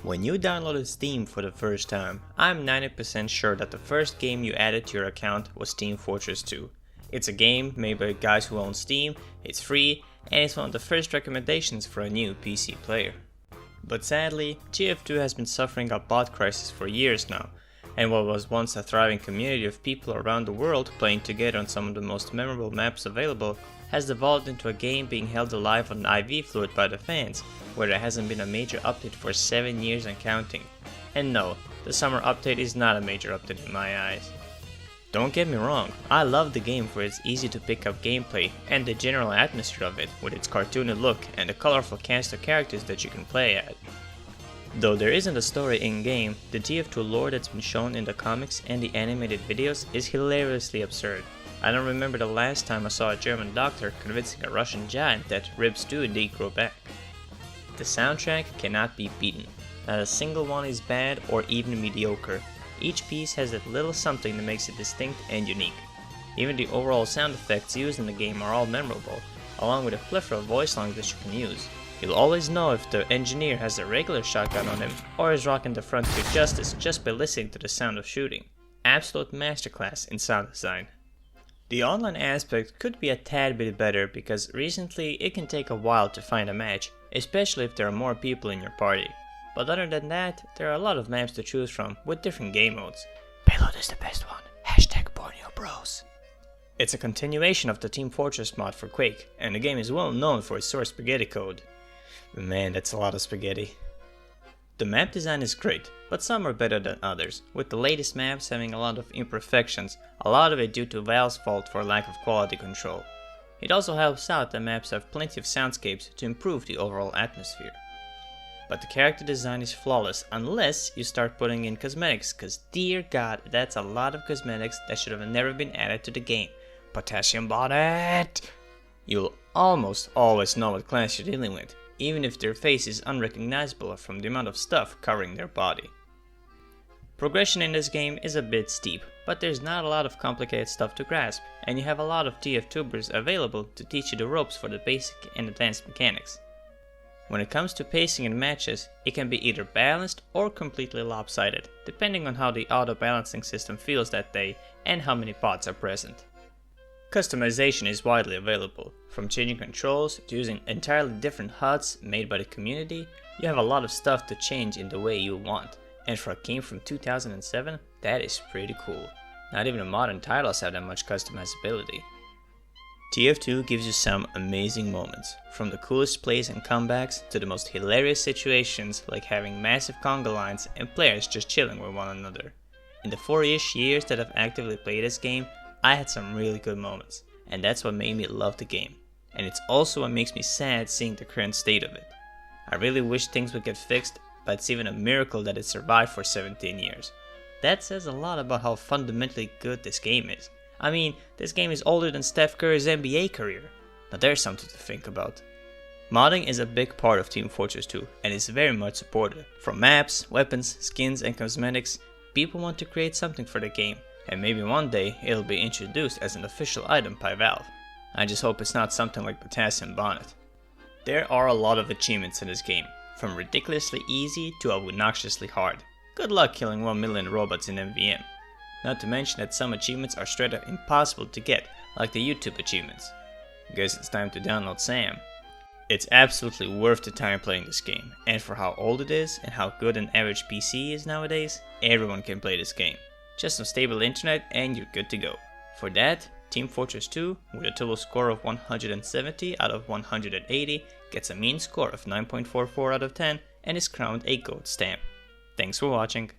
When you downloaded Steam for the first time, I'm 90% sure that the first game you added to your account was Team Fortress 2. It's a game made by guys who own Steam, it's free, and it's one of the first recommendations for a new PC player. But sadly, TF2 has been suffering a bot crisis for years now, and what was once a thriving community of people around the world playing together on some of the most memorable maps available has devolved into a game being held alive on IV fluid by the fans, where there hasn't been a major update for 7 years and counting. And no, the summer update is not a major update in my eyes. Don't get me wrong, I love the game for its easy to pick up gameplay and the general atmosphere of it with its cartoony look and the colorful cast of characters that you can play at. Though there isn't a story in-game, the TF2 lore that's been shown in the comics and the animated videos is hilariously absurd. I don't remember the last time I saw a German doctor convincing a Russian giant that ribs do indeed grow back. The soundtrack cannot be beaten. Not a single one is bad or even mediocre. Each piece has that little something that makes it distinct and unique. Even the overall sound effects used in the game are all memorable, along with a plethora of voice lines that you can use. You'll always know if the engineer has a regular shotgun on him or is rocking the Frontier Justice just by listening to the sound of shooting. Absolute masterclass in sound design. The online aspect could be a tad bit better because recently it can take a while to find a match, especially if there are more people in your party. But other than that, there are a lot of maps to choose from with different game modes. Payload is the best one. Borneo Bros. It's a continuation of the Team Fortress mod for Quake, and the game is well known for its source spaghetti code. Man, that's a lot of spaghetti. The map design is great, but some are better than others, with the latest maps having a lot of imperfections, a lot of it due to Valve's fault for lack of quality control. It also helps out that maps have plenty of soundscapes to improve the overall atmosphere. But the character design is flawless unless you start putting in cosmetics, cause dear god, that's a lot of cosmetics that should have never been added to the game. Potassium bonnet! You'll almost always know what class you're dealing with, even if their face is unrecognizable from the amount of stuff covering their body. Progression in this game is a bit steep, but there's not a lot of complicated stuff to grasp, and you have a lot of TF-tubers available to teach you the ropes for the basic and advanced mechanics. When it comes to pacing in matches, it can be either balanced or completely lopsided, depending on how the auto-balancing system feels that day and how many bots are present. Customization is widely available, from changing controls to using entirely different HUDs made by the community. You have a lot of stuff to change in the way you want, and for a game from 2007, that is pretty cool. Not even the modern titles have that much customizability. TF2 gives you some amazing moments, from the coolest plays and comebacks to the most hilarious situations like having massive conga lines and players just chilling with one another. In the 4-ish years that I've actively played this game, I had some really good moments, and that's what made me love the game. And it's also what makes me sad seeing the current state of it. I really wish things would get fixed, but it's even a miracle that it survived for 17 years. That says a lot about how fundamentally good this game is. I mean, this game is older than Steph Curry's NBA career. Now there's something to think about. Modding is a big part of Team Fortress 2 and is very much supported. From maps, weapons, skins and cosmetics, people want to create something for the game, and maybe one day it'll be introduced as an official item by Valve. I just hope it's not something like Potassium Bonnet. There are a lot of achievements in this game, from ridiculously easy to obnoxiously hard. Good luck killing 1 million robots in MVM. Not to mention that some achievements are straight up impossible to get, like the YouTube achievements. Guess it's time to download Sam. It's absolutely worth the time playing this game, and for how old it is and how good an average PC is nowadays, everyone can play this game. Just some stable internet and you're good to go. For that, Team Fortress 2, with a total score of 170 out of 180, gets a mean score of 9.44 out of 10 and is crowned a gold stamp. Thanks for watching.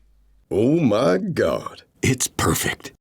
Oh my God. It's perfect.